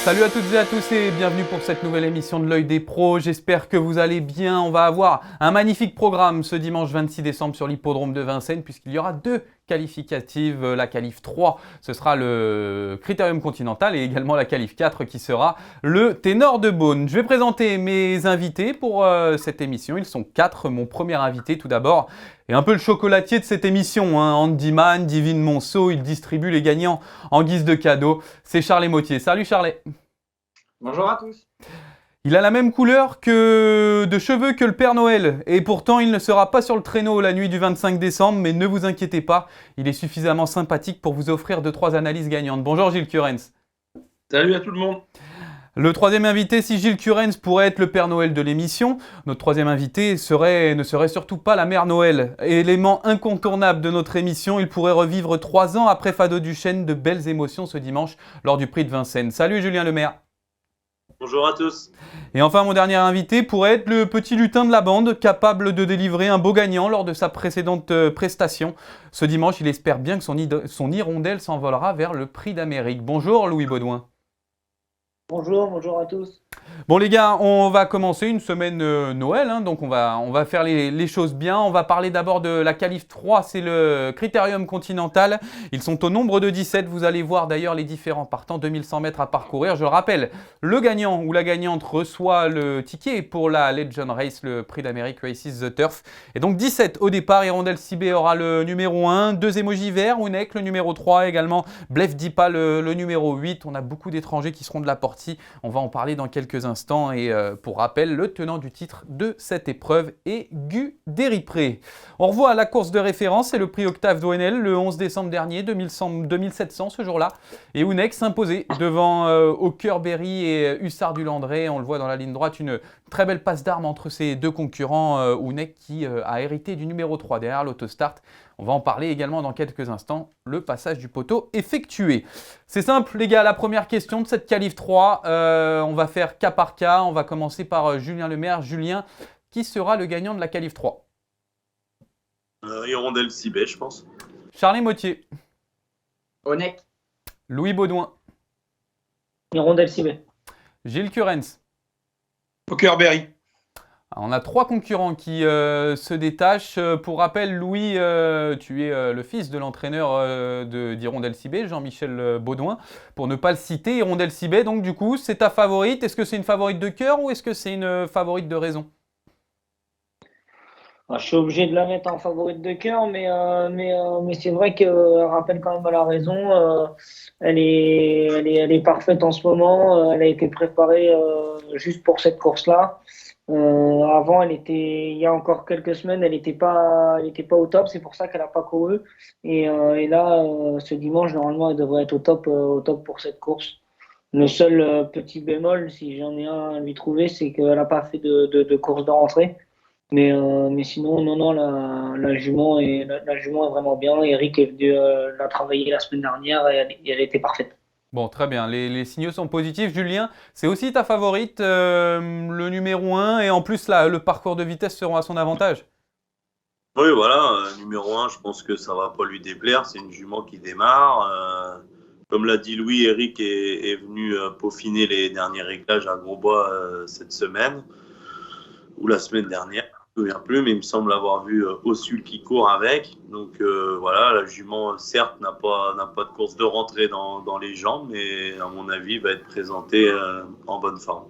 Salut à toutes et à tous et bienvenue pour cette nouvelle émission de l'œil des pros. J'espère que vous allez bien. On va avoir un magnifique programme ce dimanche 26 décembre sur l'hippodrome de Vincennes puisqu'il y aura deux qualificatives. La qualif 3, ce sera le Critérium Continental et également la qualif 4 qui sera le Ténor de Beaune. Je vais présenter mes invités pour cette émission. Ils sont quatre. Mon premier invité tout d'abord est un peu le chocolatier de cette émission. Andy Mann, Divine Monceau, il distribue les gagnants en guise de cadeau. C'est Charlet Mottier. Salut Charlet. Bonjour à tous. Il a la même couleur de cheveux que le Père Noël et pourtant il ne sera pas sur le traîneau la nuit du 25 décembre, mais ne vous inquiétez pas, il est suffisamment sympathique pour vous offrir 2-3 analyses gagnantes. Bonjour Gilles Curens. Salut à tout le monde. Le troisième invité, si Gilles Curens pourrait être le Père Noël de l'émission, notre troisième invité ne serait surtout pas la Mère Noël. Élément incontournable de notre émission, il pourrait revivre 3 ans après Fado Duchesne de belles émotions ce dimanche lors du prix de Vincennes. Salut Julien Lemaire. Bonjour à tous. Et enfin, mon dernier invité pourrait être le petit lutin de la bande, capable de délivrer un beau gagnant lors de sa précédente prestation. Ce dimanche, il espère bien que son hirondelle s'envolera vers le prix d'Amérique. Bonjour Louis Baudouin. Bonjour à tous. Bon les gars, on va commencer une semaine Noël, donc on va faire les choses bien. On va parler d'abord de la qualif 3, c'est le Critérium Continental. Ils sont au nombre de 17, vous allez voir d'ailleurs les différents partants, 2100 mètres à parcourir. Je rappelle, le gagnant ou la gagnante reçoit le ticket pour la Legend Race, le prix d'Amérique Races The Turf. Et donc 17 au départ, Hirondelle Cibé aura le numéro 1, 2 émojis verts, Ounek le numéro 3, également Blef Dipa le numéro 8. On a beaucoup d'étrangers qui seront de la partie. On va en parler dans quelques instants et pour rappel, le tenant du titre de cette épreuve est Gu Deripré. On revoit la course de référence, c'est le prix Octave d'ONL le 11 décembre dernier, 2700 ce jour-là. Et Ounek s'imposait devant Hawkerberry et Hussard du Landré. On le voit dans la ligne droite, une très belle passe d'armes entre ces deux concurrents. Ounek qui a hérité du numéro 3 derrière l'autostart. On va en parler également dans quelques instants, le passage du poteau effectué. C'est simple les gars, la première question de cette qualif 3, on va faire cas par cas. On va commencer par Julien Lemaire. Julien, qui sera le gagnant de la qualif 3 ? Hirondelle Cibé, je pense. Charlet Mottier. Onek. Louis Baudouin. Hirondelle Cibé. Gilles Curens. Hawkerberry. On a 3 concurrents qui se détachent. Pour rappel, Louis, tu es le fils de l'entraîneur d'Hirondelle Cibé, Jean-Michel Baudouin. Pour ne pas le citer, Hirondelle Cibé, donc du coup, c'est ta favorite. Est-ce que c'est une favorite de cœur ou est-ce que c'est une favorite de raison ? Je suis obligé de la mettre en favorite de cœur, mais c'est vrai qu'elle rappelle quand même à la raison. Elle est parfaite en ce moment. Elle a été préparée juste pour cette course-là. Avant, il y a encore quelques semaines, elle n'était pas au top. C'est pour ça qu'elle n'a pas couru. Et là, ce dimanche, normalement, elle devrait être au top pour cette course. Le seul petit bémol, si j'en ai un à lui trouver, c'est qu'elle n'a pas fait de course de rentrée. Mais sinon, non, la jument est vraiment bien. Eric est venu la travailler la semaine dernière et elle était parfaite. Bon, très bien. Les signaux sont positifs. Julien, c'est aussi ta favorite, le numéro 1. Et en plus, là, le parcours de vitesse sera à son avantage. Oui, voilà, numéro 1, je pense que ça va pas lui déplaire. C'est une jument qui démarre. Comme l'a dit Louis, Eric est venu peaufiner les derniers réglages à Grosbois cette semaine ou la semaine dernière. Je ne me souviens plus, mais il me semble avoir vu Ossul qui court avec. Donc voilà, la jument, certes, n'a pas de course de rentrée dans les jambes, mais à mon avis, va être présentée en bonne forme.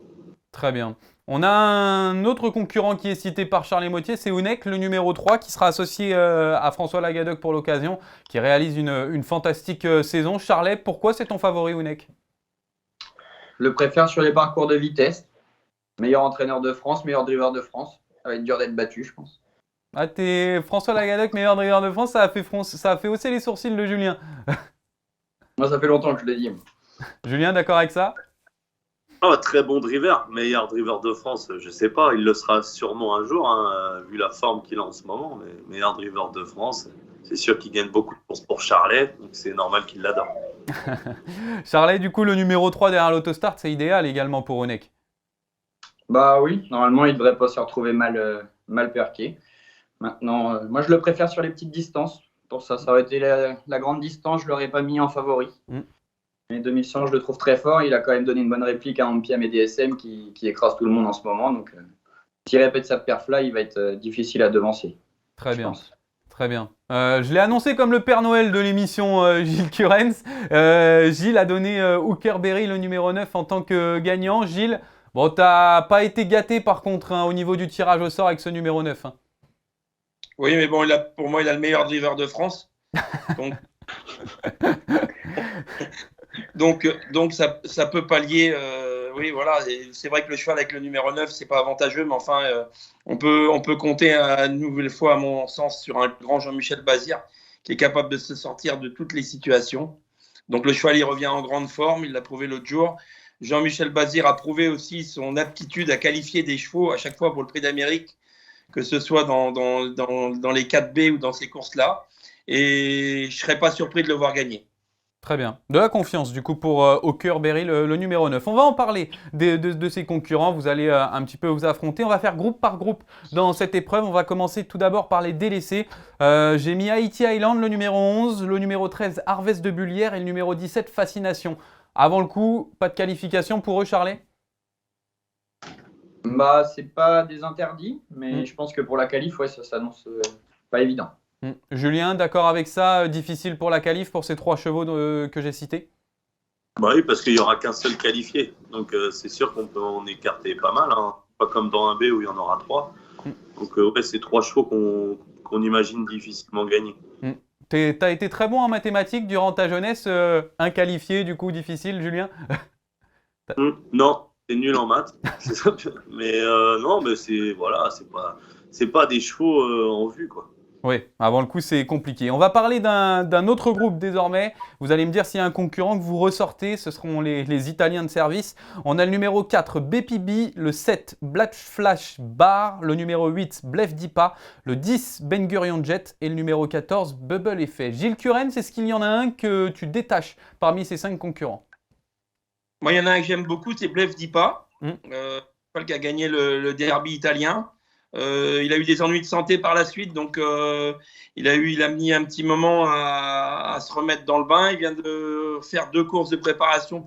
Très bien. On a un autre concurrent qui est cité par Charlet Mottier, c'est Ounek, le numéro 3, qui sera associé à François Lagadoc pour l'occasion, qui réalise une fantastique saison. Charlet, pourquoi c'est ton favori, Ounek ? Je le préfère sur les parcours de vitesse. Meilleur entraîneur de France, meilleur driver de France. Ça va être dur d'être battu, je pense. Ah, t'es François Lagadoc, meilleur driver de France, ça a fait hausser les sourcils de Julien. Moi, ça fait longtemps que je l'ai dit. Julien, d'accord avec ça ? Très bon driver, meilleur driver de France, je sais pas, il le sera sûrement un jour, vu la forme qu'il a en ce moment, mais meilleur driver de France, c'est sûr qu'il gagne beaucoup de courses pour Charlet, donc c'est normal qu'il l'adore. Charlet, du coup, le numéro 3 derrière l'autostart, c'est idéal également pour Ounek. Bah oui, normalement, il ne devrait pas se retrouver mal perqué. Maintenant, moi, je le préfère sur les petites distances. Pour ça aurait été la grande distance, je ne l'aurais pas mis en favori. Mais 2100, je le trouve très fort. Il a quand même donné une bonne réplique à Ampiam et DSM qui écrase tout le monde en ce moment. Donc, s'il répète sa perf-là, il va être difficile à devancer. Très bien. Pense. Très bien. Je l'ai annoncé comme le Père Noël de l'émission Gilles Curens. Gilles a donné Hooker Berry le numéro 9 en tant que gagnant. Gilles, bon, t'as pas été gâté par contre au niveau du tirage au sort avec ce numéro 9. Oui, mais bon, pour moi, il a le meilleur driver de France. Donc ça peut pallier. Oui, voilà. Et c'est vrai que le cheval avec le numéro 9, c'est pas avantageux, mais enfin, on peut compter une nouvelle fois, à mon sens, sur un grand Jean-Michel Bazir qui est capable de se sortir de toutes les situations. Donc le cheval, il revient en grande forme. Il l'a prouvé l'autre jour. Jean-Michel Bazir a prouvé aussi son aptitude à qualifier des chevaux à chaque fois pour le Prix d'Amérique, que ce soit dans les 4B ou dans ces courses-là. Et je ne serais pas surpris de le voir gagner. Très bien. De la confiance, du coup, pour Hooker Berry, le numéro 9. On va en parler de ses concurrents. Vous allez un petit peu vous affronter. On va faire groupe par groupe dans cette épreuve. On va commencer tout d'abord par les délaissés. J'ai mis Haiti Island, le numéro 11, le numéro 13, Harvest de Bullière et le numéro 17, Fascination. Avant le coup, pas de qualification pour eux, Charlet? Bah, c'est pas des interdits, mais je pense que pour la qualif, ouais, ça s'annonce pas évident. Julien, d'accord avec ça? Difficile pour la qualif pour ces 3 chevaux que j'ai cités? Bah oui, parce qu'il n'y aura qu'un seul qualifié. Donc c'est sûr qu'on peut en écarter pas mal. Hein. Pas comme dans un B où il y en aura 3. Donc ouais, c'est 3 chevaux qu'on imagine difficilement gagner. T'as été très bon en mathématiques durant ta jeunesse, inqualifié, du coup difficile, Julien? Non, c'est nul en maths. Mais non, mais c'est pas des chevaux en vue, quoi. Oui, avant le coup, c'est compliqué. On va parler d'un autre groupe désormais. Vous allez me dire s'il y a un concurrent que vous ressortez. Ce seront les Italiens de service. On a le numéro 4, BPB, le 7, Black Flash Bar, le numéro 8, Blef Dipa, le 10, Ben Gurion Jet et le numéro 14, Bubble Effet. Gilles Curens, est-ce qu'il y en a un que tu détaches parmi ces 5 concurrents? Moi, il y en a un que j'aime beaucoup, c'est Blef Dipa, qui a gagné le derby italien. Il a eu des ennuis de santé par la suite, donc il a mis un petit moment à se remettre dans le bain. Il vient de faire 2 courses de préparation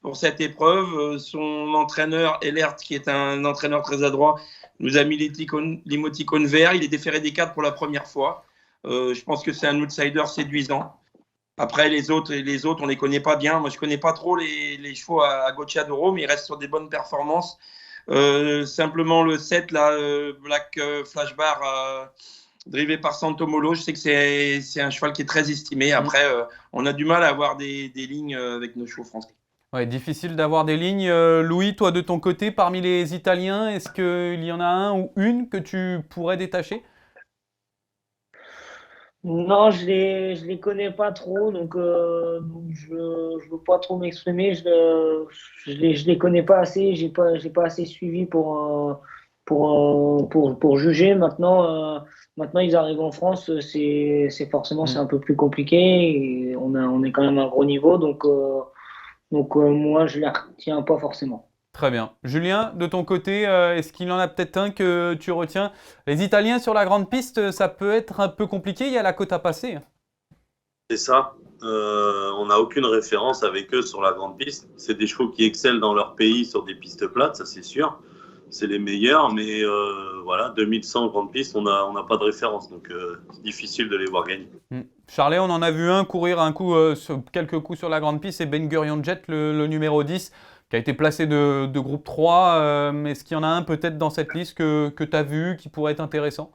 pour cette épreuve. Son entraîneur, Elert, qui est un entraîneur très adroit, nous a mis l'émoticône vert. Il est déféré des 4 pour la première fois. Je pense que c'est un outsider séduisant. Après, les autres, on ne les connaît pas bien. Moi, je ne connais pas trop les chevaux à Gocciadoro, mais ils restent sur des bonnes performances. Simplement le 7, là, Black Flash Bar, drivé par Santomolo, je sais que c'est un cheval qui est très estimé. Après, on a du mal à avoir des lignes avec nos chevaux français. Ouais, difficile d'avoir des lignes. Louis, toi de ton côté, parmi les Italiens, est-ce qu'il y en a un ou une que tu pourrais détacher? Non, je les connais pas trop, donc je veux pas trop m'exprimer. Je les connais pas assez. J'ai pas assez suivi pour juger. Maintenant ils arrivent en France, c'est forcément c'est un peu plus compliqué. Et on est quand même à un gros niveau, donc moi je les retiens pas forcément. Très bien. Julien, de ton côté, est-ce qu'il y en a peut-être un que tu retiens? Les Italiens sur la grande piste, ça peut être un peu compliqué, il y a la côte à passer. C'est ça. On n'a aucune référence avec eux sur la grande piste. C'est des chevaux qui excellent dans leur pays sur des pistes plates, ça c'est sûr. C'est les meilleurs, mais voilà, 2100 grande piste, on n'a pas de référence. Donc c'est difficile de les voir gagner. Charlet, on en a vu un courir quelques coups sur la grande piste, c'est Ben Gurion Jet, le numéro 10. Qui a été placé de groupe 3. Est-ce qu'il y en a un peut-être dans cette liste que tu as vu qui pourrait être intéressant?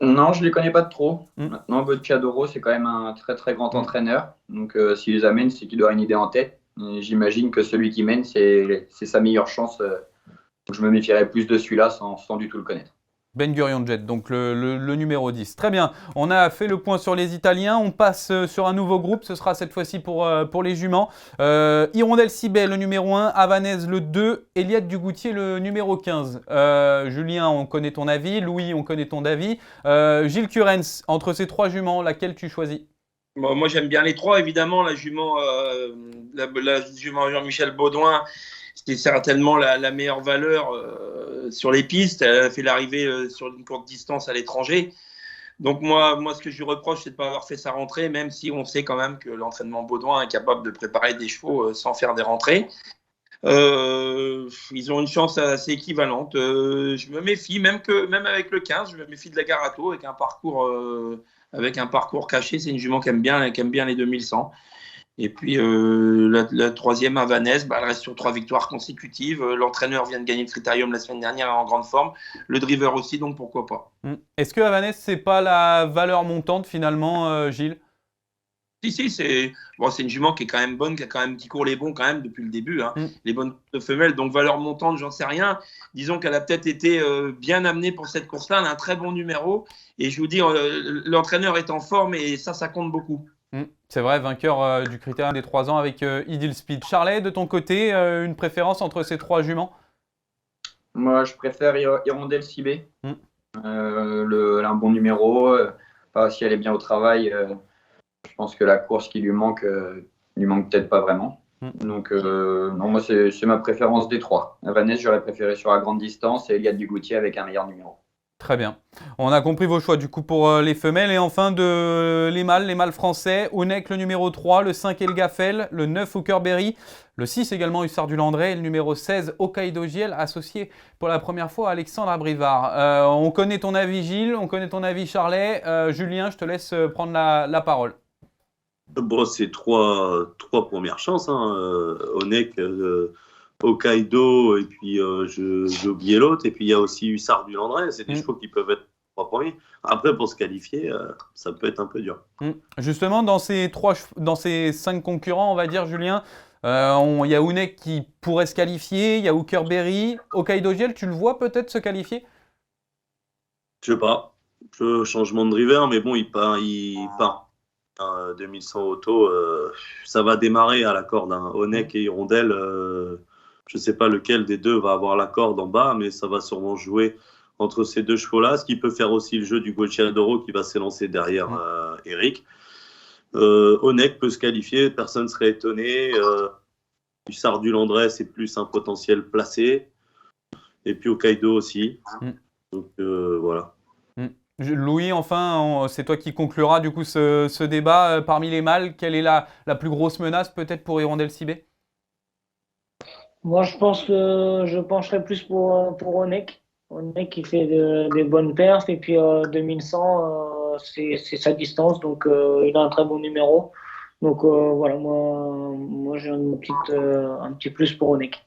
Non, je ne les connais pas de trop. Maintenant, Gocciadoro, c'est quand même un très très grand entraîneur. Donc s'il les amène, c'est qu'il doit avoir une idée en tête. Et j'imagine que celui qui mène, c'est sa meilleure chance. Donc je me méfierais plus de celui-là sans du tout le connaître. Ben Gurion Jet, donc le numéro 10. Très bien, on a fait le point sur les Italiens. On passe sur un nouveau groupe. Ce sera cette fois-ci pour les juments. Hirondelle Cibet, le numéro 1. Havanaise, le 2. Eliade Dugoutier, le numéro 15. Julien, on connaît ton avis. Louis, on connaît ton avis. Gilles Curens, entre ces 3 juments, laquelle tu choisis? Bon, moi, j'aime bien les 3, évidemment. La jument Jean-Michel Baudouin, c'était certainement la meilleure valeur sur les pistes. Elle a fait l'arrivée sur une courte distance à l'étranger. Donc moi, ce que je lui reproche, c'est de ne pas avoir fait sa rentrée, même si on sait quand même que l'entraînement Baudouin est capable de préparer des chevaux sans faire des rentrées. Ils ont une chance assez équivalente. Je me méfie, même avec le 15, je me méfie de la Garato avec un parcours caché. C'est une jument qui aime bien les 2100. Et puis la troisième, Havanaise, elle reste sur 3 victoires consécutives. L'entraîneur vient de gagner le Critérium la semaine dernière en grande forme. Le driver aussi, donc pourquoi pas. Est-ce que Havanaise, c'est pas la valeur montante finalement, Gilles? Si, c'est une jument qui est quand même bonne, qui court les bons quand même depuis le début, les bonnes femelles. Donc valeur montante, j'en sais rien. Disons qu'elle a peut-être été bien amenée pour cette course-là. Elle a un très bon numéro. Et je vous dis, l'entraîneur est en forme et ça compte beaucoup. C'est vrai, vainqueur du Critérium des 3 ans avec Ideal Speed. Charlet, de ton côté, une préférence entre ces 3 juments? Moi, je préfère Hirondelle Cibé. Elle a un bon numéro. Si elle est bien au travail, je pense que la course qui lui manque peut-être pas vraiment. Donc, non, moi, c'est ma préférence des 3. Havanaise, j'aurais préféré sur la grande distance et Eliade Dugoutier avec un meilleur numéro. Très bien. On a compris vos choix du coup pour les femelles. Et enfin, les mâles français. Onek, le numéro 3, le 5, Elgafel, le 9, Hookerberry, le 6 également, Hussard du Landré, le numéro 16, Hokkaido Giel, associé pour la première fois à Alexandre Abrivard. On connaît ton avis, Gilles, on connaît ton avis, Charlet. Julien, je te laisse prendre la parole. Bon, c'est trois premières chances. Onek, Hokkaido, et puis j'ai oublié l'autre. Et puis il y a aussi Hussard du Landré. C'est des chevaux qui peuvent être 3 premiers. Après, pour se qualifier, ça peut être un peu dur. Justement, dans ces 5 concurrents, on va dire, Julien, il y a Onek qui pourrait se qualifier, il y a Hookerberry. Hokkaido Giel, tu le vois peut-être se qualifier? Je sais pas. Changement de driver, mais bon, il part. 2100 auto, ça va démarrer à la corde. Onek et Hirondelle, je ne sais pas lequel des deux va avoir la corde en bas, mais ça va sûrement jouer entre ces 2 chevaux-là, ce qui peut faire aussi le jeu du Gocciadoro qui va s'élancer derrière Eric. Onek peut se qualifier, personne ne serait étonné. Hussard du Landré, c'est plus un potentiel placé. Et puis Hokkaido aussi. Donc voilà. Louis, enfin, c'est toi qui conclura du coup ce débat. Parmi les mâles, quelle est la plus grosse menace peut-être pour Hirondelle Cibé? Moi, je pense que je pencherais plus pour Onek. Onek qui fait des bonnes perfs. Et puis 2100, c'est sa distance. Donc il a un très bon numéro. Donc voilà, moi j'ai un petit plus pour Onek.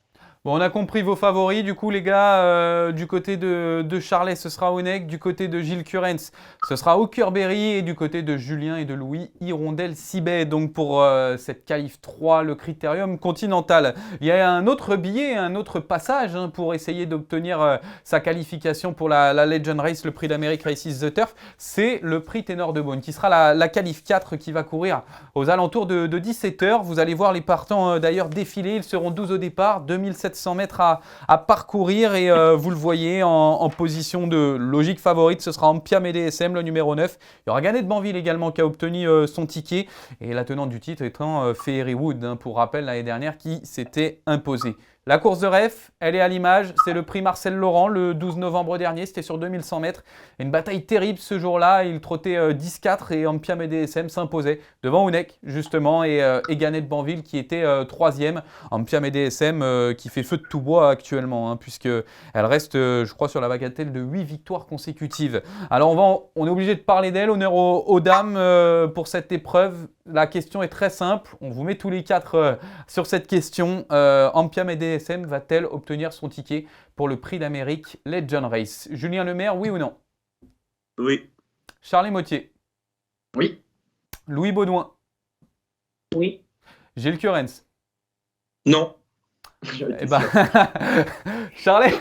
Bon, on a compris vos favoris. Du coup, les gars, du côté de Charlet, ce sera Onek. Du côté de Gilles Curens, ce sera Hookerberry. Et du côté de Julien et de Louis, Hirondelle Cibé. Donc, pour cette qualif 3, le Critérium Continental. Il y a un autre billet, un autre passage pour essayer d'obtenir sa qualification pour la Legend Race, le prix d'Amérique Races The Turf. C'est le prix Ténor de Beaune qui sera la qualif 4 qui va courir aux alentours de 17h. Vous allez voir les partants d'ailleurs défiler. Ils seront 12 au départ, 2700 mètres à parcourir et vous le voyez en position de logique favorite, ce sera Ampiam et DSM, le numéro 9. Il y aura Ganet de Banville également qui a obtenu son ticket et la tenante du titre étant Fairy Wood, pour rappel l'année dernière, qui s'était imposée. La course de ref, elle est à l'image, c'est le prix Marcel Laurent le 12 novembre dernier, c'était sur 2100 mètres. Une bataille terrible ce jour-là, il trottait 10-4 et Ampiam et DSM s'imposaient devant Onek justement et Ganet de Banville qui était 3e. Ampiam et DSM qui fait feu de tout bois actuellement puisqu'elle reste je crois sur la bagatelle de 8 victoires consécutives. Alors on est obligé de parler d'elle, honneur aux dames pour cette épreuve. La question est très simple, on vous met tous les 4 sur cette question. Ampiam et DSM va-t-elle obtenir son ticket pour le prix d'Amérique Legend Race? Julien Lemaire, oui ou non? Oui. Charlie Mottier? Oui. Louis Baudouin? Oui. Gilles Curens? Non. Eh ben, Charlie,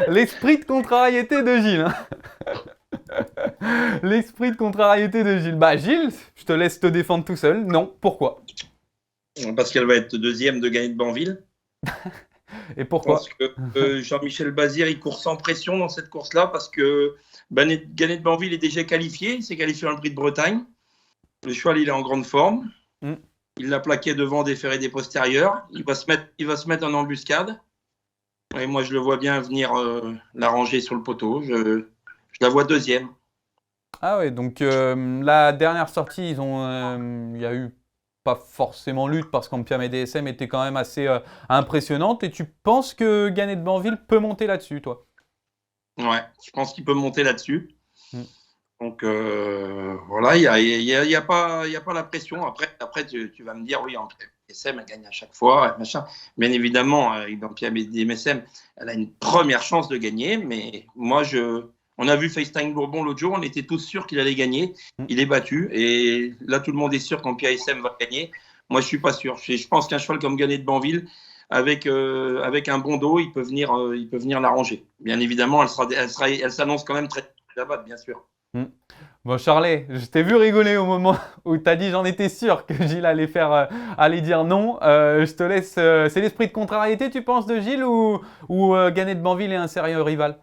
l'esprit de contrariété de Gilles. L'esprit de contrariété de Gilles. Bah Gilles, je te laisse te défendre tout seul. Non, pourquoi? Parce qu'elle va être 2e de Ganet de Banville. Et pourquoi? Parce que Jean-Michel Bazir, il court sans pression dans cette course-là parce que Ganet de Banville est déjà qualifié. Il s'est qualifié dans le Prix de Bretagne. Le cheval, il est en grande forme. Il l'a plaqué devant des ferrés des postérieurs. Il va se mettre en embuscade. Et moi, je le vois bien venir la ranger sur le poteau. Je la vois 2e. Ah ouais, donc la dernière sortie, il y a eu pas forcément lutte parce qu'Ampiam DSM était quand même assez impressionnante. Et tu penses que Gannet de Banville peut monter là-dessus, toi? Ouais, je pense qu'il peut monter là-dessus. Mm. Donc voilà, il y a pas la pression. Après tu vas me dire, oui, en SM, elle gagne à chaque fois, machin. Bien évidemment, dans DMSM, elle a une première chance de gagner. Mais moi, on a vu FaceTime Bourbon l'autre jour, on était tous sûrs qu'il allait gagner. Il est battu. Et là, tout le monde est sûr qu'Ampia SM va gagner. Moi, je suis pas sûr. Je pense qu'un cheval comme Gannet de Banville, avec un bon dos, il peut venir l'arranger. Bien évidemment, elle s'annonce quand même très là-bas, bien sûr. Bon, Charlet, je t'ai vu rigoler au moment où tu as dit j'en étais sûr que Gilles allait dire non. Je te laisse. C'est l'esprit de contrariété, tu penses, de Gilles ou Gannet de Banville est un sérieux rival?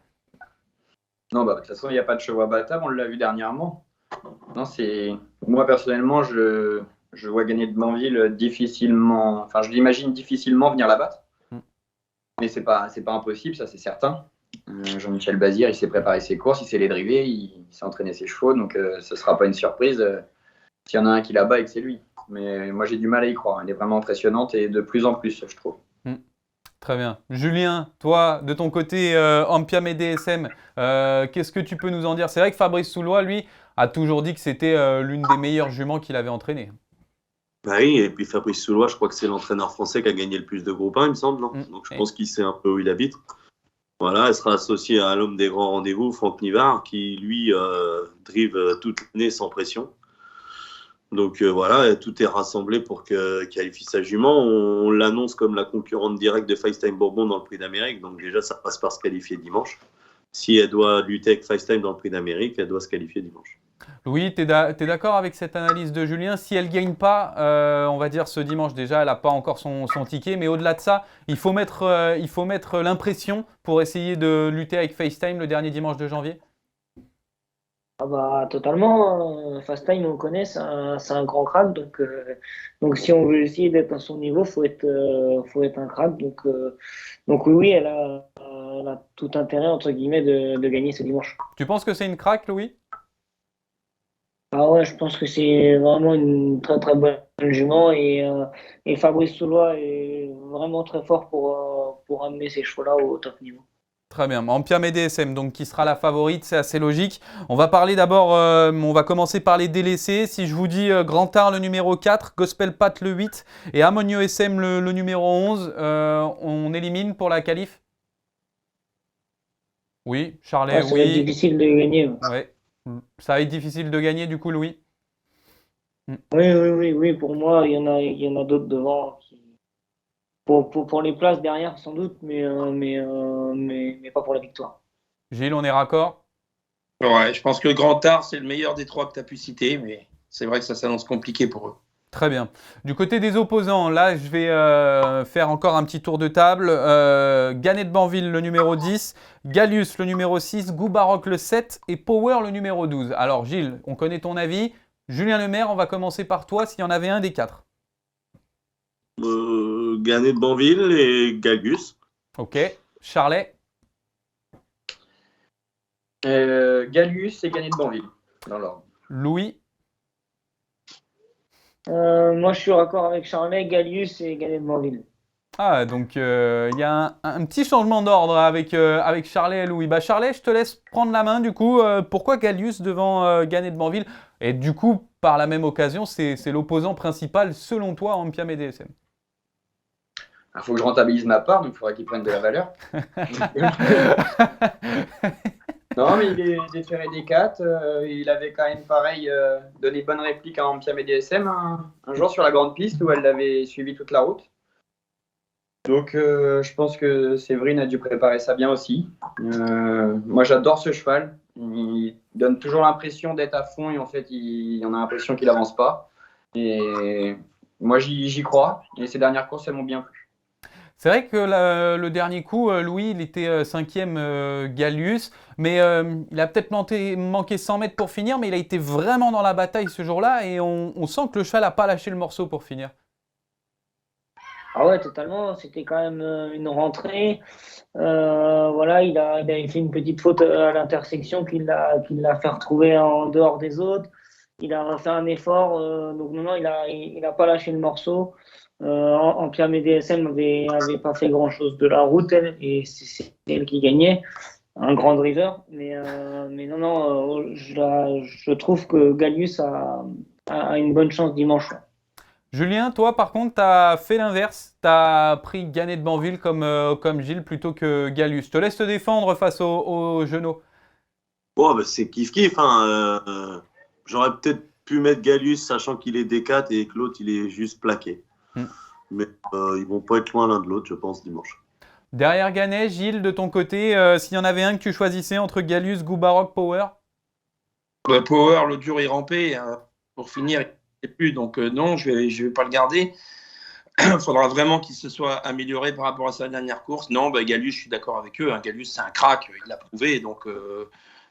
Non, bah, de toute façon, il n'y a pas de chevaux abattables, on l'a vu dernièrement. Non, moi, personnellement, je vois Gannet de Banville difficilement. Enfin, je l'imagine difficilement venir la battre. Mais c'est pas impossible, ça, c'est certain. Jean-Michel Bazir, il s'est préparé ses courses, il sait les driver, il s'est entraîné ses chevaux, donc ce ne sera pas une surprise s'il y en a un qui la bat et que c'est lui. Mais moi, j'ai du mal à y croire. Elle est vraiment impressionnante et de plus en plus, je trouve. Très bien. Julien, toi, de ton côté, Ampiam et DSM, qu'est-ce que tu peux nous en dire? C'est vrai que Fabrice Soulois, lui, a toujours dit que c'était l'une des meilleures juments qu'il avait entraînées. Bah oui, et puis Fabrice Soulois, je crois que c'est l'entraîneur français qui a gagné le plus de groupes 1, il me semble. Non donc je pense qu'il sait un peu où il habite. Voilà, elle sera associée à l'homme des grands rendez-vous, Franck Nivard, qui lui drive toute l'année sans pression. Donc voilà, tout est rassemblé pour qu'elle qualifie sa jument. On l'annonce comme la concurrente directe de FaceTime Bourbon dans le Prix d'Amérique. Donc déjà, ça passe par se qualifier dimanche. Si elle doit lutter avec FaceTime dans le Prix d'Amérique, elle doit se qualifier dimanche. Louis, tu es d'accord avec cette analyse de Julien? Si elle ne gagne pas, on va dire ce dimanche déjà, elle n'a pas encore son ticket, mais au-delà de ça, il faut mettre l'impression pour essayer de lutter avec FaceTime le dernier dimanche de janvier? Ah bah totalement. FaceTime, on connaît, c'est un grand crack. Donc si on veut essayer d'être à son niveau, faut être un crack. Donc oui, elle a tout intérêt entre guillemets de gagner ce dimanche. Tu penses que c'est une craque, Louis? Ah ouais, je pense que c'est vraiment une très très bonne jument et Fabrice Soulois est vraiment très fort pour amener ces chevaux-là au top niveau. Très bien. Ampiam et DSM, donc qui sera la favorite, c'est assez logique. On va parler d'abord, on va commencer par les délaissés. Si je vous dis Grand Art le numéro 4, Gospel Pat le 8 et Amonio SM le numéro 11, on élimine pour la qualif? Oui, Charlet, Ça va être difficile de gagner. Ouais. Ça va être difficile de gagner du coup, Louis? Oui, pour moi, il y en a d'autres devant. Pour les places derrière, sans doute, mais pas pour la victoire. Gilles, on est raccord? Ouais, je pense que Grand Art, c'est le meilleur des trois que tu as pu citer, mais c'est vrai que ça s'annonce compliqué pour eux. Très bien. Du côté des opposants, là, je vais faire encore un petit tour de table. Gannet de Banville, le numéro 10. Gallius, le numéro 6. Goubaroc, le 7. Et Power, le numéro 12. Alors, Gilles, on connaît ton avis. Julien Lemaire, on va commencer par toi, s'il y en avait un des quatre. Gannet de Banville et Gallius. Ok. Charlet? Gallius et Gannet de Banville, dans l'ordre. Louis? Moi, je suis raccord avec Charlet, Gallius et Gannet de Banville. Ah, donc il y a un petit changement d'ordre avec Charlet et Louis. Bah, Charlet, je te laisse prendre la main du coup. Pourquoi Gallius devant Gannet de Banville? Et du coup, par la même occasion, c'est l'opposant principal selon toi à Ampiam et DSM. Il faut que je rentabilise ma part, donc il faudrait qu'il prenne de la valeur. Non, mais il est déféré des 4. Il avait quand même, pareil, donné bonne réplique à Ampiam et DSM un jour sur la grande piste où elle l'avait suivi toute la route. Donc, je pense que Séverine a dû préparer ça bien aussi. Moi, j'adore ce cheval. Il donne toujours l'impression d'être à fond et en fait, on a l'impression qu'il n'avance pas. Et moi, j'y crois. Et ces dernières courses, elles m'ont bien plu. C'est vrai que le dernier coup, Louis, il était 5e Gallius, mais il a peut-être manqué 100 mètres pour finir, mais il a été vraiment dans la bataille ce jour-là et on sent que le cheval n'a pas lâché le morceau pour finir. Ah ouais, totalement. C'était quand même une rentrée. Voilà, il avait fait une petite faute à l'intersection qui l'a fait retrouver en dehors des autres. Il a refait un effort. Donc non, il a pas lâché le morceau. Ampia DSM avait pas fait grand-chose de la route, elle, et c'est elle qui gagnait. Un grand driver. Mais non, je trouve que Gallius a une bonne chance dimanche. Julien, toi par contre, tu as fait l'inverse. Tu as pris Gannet de Banville comme Gilles plutôt que Gallius. Je te laisse te défendre face aux genoux. Bon, bah, c'est kiff-kiff. Hein. J'aurais peut-être pu mettre Gallius, sachant qu'il est D4 et que l'autre, il est juste plaqué. Mais ils vont pas être loin l'un de l'autre, je pense, dimanche. Derrière Gannet, Gilles, de ton côté, s'il y en avait un que tu choisissais entre Gallius, Goubarok, Power? Power, le dur est rampé. Pour finir, il ne sait plus. Donc non, je vais pas le garder. Il faudra vraiment qu'il se soit amélioré par rapport à sa dernière course. Non, Gallius, je suis d'accord avec eux. Hein. Gallius, c'est un crack, il l'a prouvé. Donc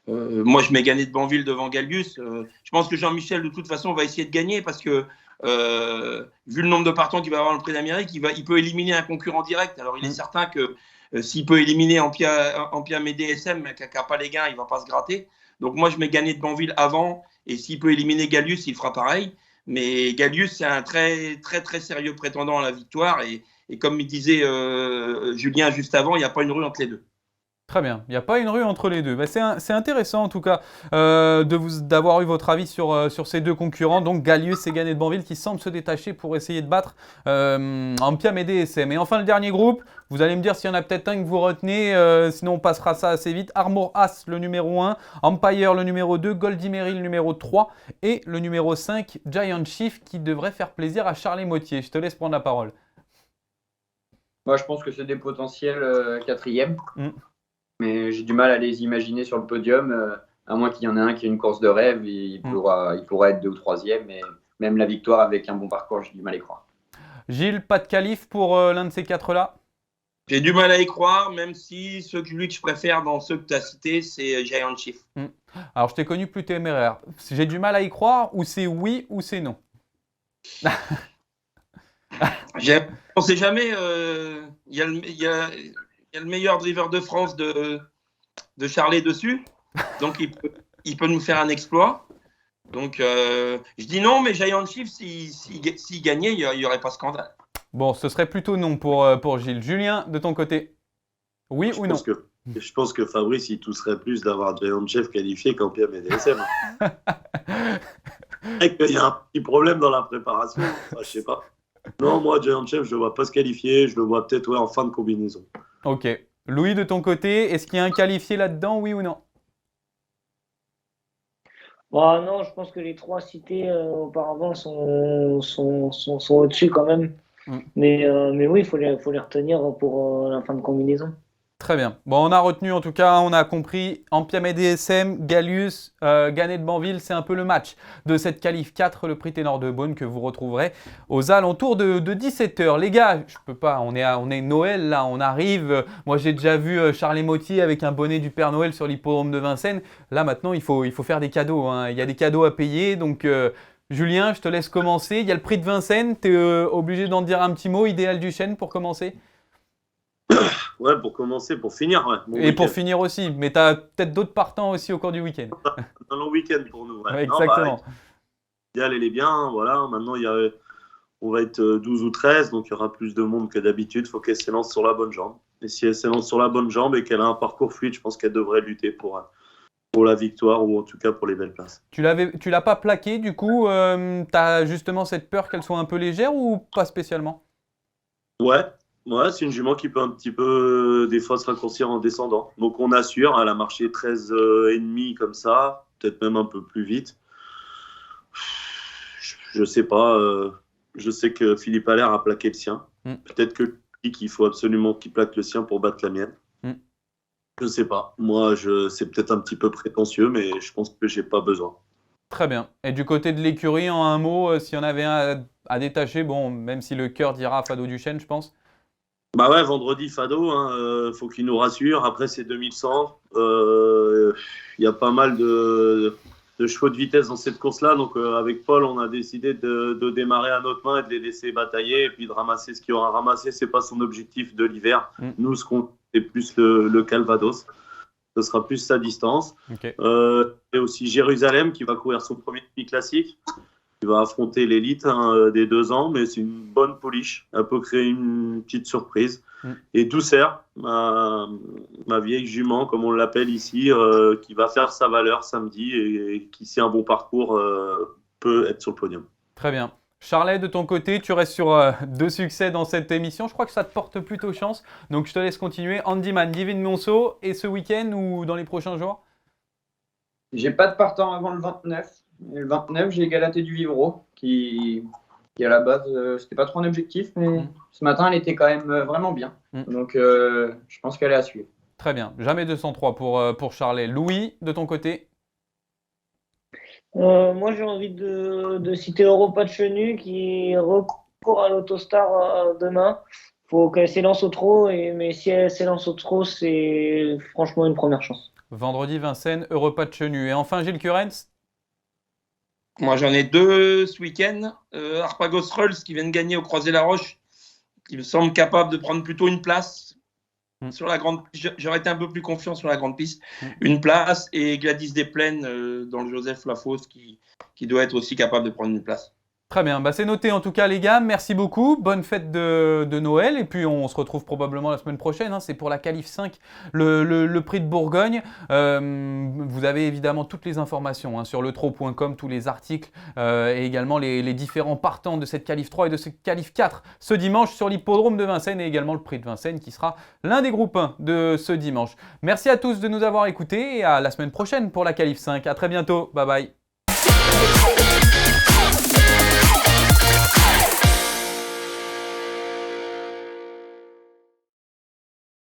moi, je mets Gannet de Banville devant Gallius. Je pense que Jean-Michel, de toute façon, va essayer de gagner parce que vu le nombre de partants qu'il va avoir dans le Prix d'Amérique, il peut éliminer un concurrent direct. Alors, il est certain que s'il peut éliminer Ampia DSM, qui n'a pas les gains, il ne va pas se gratter. Donc, moi, je mets Gannet de Banville avant. Et s'il peut éliminer Gallius, il fera pareil. Mais Gallius, c'est un très, très, très sérieux prétendant à la victoire. Et comme il disait Julien juste avant, il n'y a pas une rue entre les deux. Très bien, il n'y a pas une rue entre les deux. C'est intéressant en tout cas d'avoir eu votre avis sur ces deux concurrents, donc Gallius et Gannet de Banville qui semblent se détacher pour essayer de battre Ampia et DSM. Et enfin le dernier groupe, vous allez me dire s'il y en a peut-être un que vous retenez, sinon on passera ça assez vite. Armor As le numéro 1, Empire le numéro 2, Goldie Mary le numéro 3 et le numéro 5, Giant Chief qui devrait faire plaisir à Charles Motier. Je te laisse prendre la parole. Moi je pense que c'est des potentiels quatrièmes. Mais j'ai du mal à les imaginer sur le podium, à moins qu'il y en ait un qui ait une course de rêve, il pourra être 2 ou 3e, mais même la victoire avec un bon parcours, j'ai du mal à y croire. Gilles, pas de qualif pour l'un de ces quatre-là? J'ai du mal à y croire, même si celui que je préfère dans ceux que tu as cités, c'est Giant Chief. Alors, je t'ai connu plus téméraire. J'ai du mal à y croire, ou c'est oui ou c'est non? On ne sait jamais. Il y a le meilleur driver de France de Charlet dessus. Donc, il peut nous faire un exploit. Donc, je dis non, mais Giant Chief, s'il gagnait, il n'y aurait pas scandale. Bon, ce serait plutôt non pour Gilles. Julien, de ton côté, oui ou non? Je pense que Fabrice, il tousserait plus d'avoir Giant Chief qualifié qu'Ampia DSM. Il y a un petit problème dans la préparation. Enfin, je sais pas. Non, moi, Giant Chief, je ne le vois pas se qualifier. Je le vois peut-être en fin de combinaison. Ok. Louis, de ton côté, est-ce qu'il y a un qualifié là-dedans, oui ou non? Non, je pense que les trois cités auparavant sont au-dessus quand même. Mais oui, il faut les retenir pour la fin de combinaison. Très bien. Bon, on a retenu en tout cas, on a compris. Ampia DSM, Gallius, Gannet de Banville, c'est un peu le match de cette qualif 4, le prix Ténor de Beaune que vous retrouverez aux alentours de 17h. Les gars, je peux pas, on est Noël là, on arrive. Moi j'ai déjà vu Charles Motier avec un bonnet du Père Noël sur l'hippodrome de Vincennes. Là maintenant, il faut faire des cadeaux. Hein. Il y a des cadeaux à payer, donc Julien, je te laisse commencer. Il y a le prix de Vincennes, tu es obligé d'en dire un petit mot, Idéal du Chêne pour commencer. Ouais, pour commencer, pour finir. Ouais, et pour finir aussi, mais tu as peut-être d'autres partants aussi au cours du week-end. Un long week-end pour nous. Ouais. Ouais, exactement. L'idéal, elle est bien. Voilà. Maintenant, on va être 12 ou 13, donc il y aura plus de monde que d'habitude. Il faut qu'elle s'élance sur la bonne jambe. Et si elle s'élance sur la bonne jambe et qu'elle a un parcours fluide, je pense qu'elle devrait lutter pour la victoire ou en tout cas pour les belles places. Tu l'as pas plaqué, du coup, tu as justement cette peur qu'elle soit un peu légère ou pas spécialement? Ouais, c'est une jument qui peut un petit peu des fois se raccourcir en descendant. Donc on assure, elle a marché 13,5 comme ça, peut-être même un peu plus vite. Je sais pas, je sais que Philippe Allaire a plaqué le sien. Peut-être qu'il faut absolument qu'il plaque le sien pour battre la mienne. Je sais pas. Moi, c'est peut-être un petit peu prétentieux, mais je pense que j'ai pas besoin. Très bien. Et du côté de l'écurie, en un mot, s'il y en avait un à détacher, bon, même si le cœur dira Fado Duchesne, je pense. Bah ouais, vendredi Fado, faut qu'il nous rassure. Après, c'est 2100. Il y a pas mal de chevaux de vitesse dans cette course-là. Donc, avec Paul, on a décidé de démarrer à notre main et de les laisser batailler et puis de ramasser ce qu'il y aura à ramasser. Ce n'est pas son objectif de l'hiver. Nous, ce qu'on c'est plus le Calvados. Ce sera plus sa distance. Okay. Et aussi Jérusalem qui va courir son premier demi-classique. Il va affronter l'élite des 2 ans, mais c'est une bonne pouliche. Elle peut créer une petite surprise. Et Douceur, ma vieille jument, comme on l'appelle ici, qui va faire sa valeur samedi et qui, si un bon parcours, peut être sur le podium. Très bien. Charlet, de ton côté, tu restes sur 2 succès dans cette émission. Je crois que ça te porte plutôt chance. Donc, je te laisse continuer. Handyman, Divine Monceau, et ce week-end ou dans les prochains jours? J'ai pas de partant avant le 29. Et le 29, j'ai Galatée du Vivreau, qui à la base, c'était pas trop un objectif, mais ce matin, elle était quand même vraiment bien. Donc, je pense qu'elle est à suivre. Très bien. Jamais 203 pour Charlet. Louis, de ton côté? Moi, j'ai envie de citer Europa de Chenu qui recourt à l'Autostar demain. Il faut qu'elle s'élance au trot, mais si elle s'élance au trot, c'est franchement une première chance. Vendredi, Vincennes, Europa de Chenu. Et enfin, Gilles Curens? Moi, j'en ai 2 ce week-end. Harpagos Rolls qui vient de gagner au Croisé-la-Roche, qui me semble capable de prendre plutôt une place sur la grande piste. J'aurais été un peu plus confiant sur la grande piste. Une place, et Gladys Desplaines dans le Joseph Lafosse qui doit être aussi capable de prendre une place. Très bien, bah, c'est noté en tout cas les gars, merci beaucoup, bonne fête de Noël et puis on se retrouve probablement la semaine prochaine, hein. C'est pour la Qualif 5, le prix de Bourgogne. Vous avez évidemment toutes les informations sur letro.com, tous les articles et également les différents partants de cette Qualif 3 et de cette Qualif 4 ce dimanche sur l'hippodrome de Vincennes et également le prix de Vincennes qui sera l'un des groupes 1 de ce dimanche. Merci à tous de nous avoir écoutés et à la semaine prochaine pour la Qualif 5, à très bientôt, bye bye.